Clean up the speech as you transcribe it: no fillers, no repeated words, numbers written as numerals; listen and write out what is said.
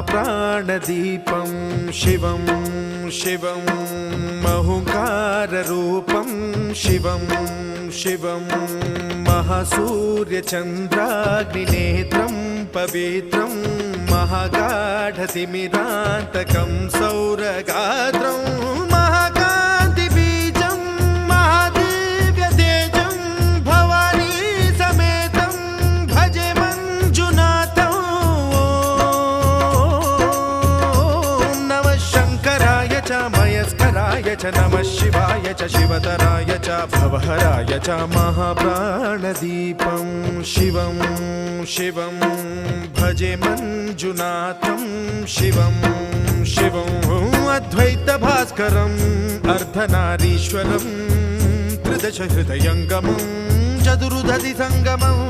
महाप्राणदीपं शिवं शिवं महुकाररूपं शिवं शिवं महासूर्यचन्द्राग्निनेत्रं पवित्रं महागाढतिमिरान्तकं सौरगात्रं महाकान्तिबीजं महादिव्यतेजं भवानी समेतं भजे मञ्जुनाथं। ॐ नमः शङ्कराय च मयस्कराय च नमः शिवाय च शिवतराय च भवहराय च महाप्राणदीपं शिवं शिवं भजे मञ्जुनाथं शिवं शिवं अद्वैतभास्करम् अर्धनारीश्वरं त्रिदशहृदयङ्गमं चतुर्दधिसङ्गमम्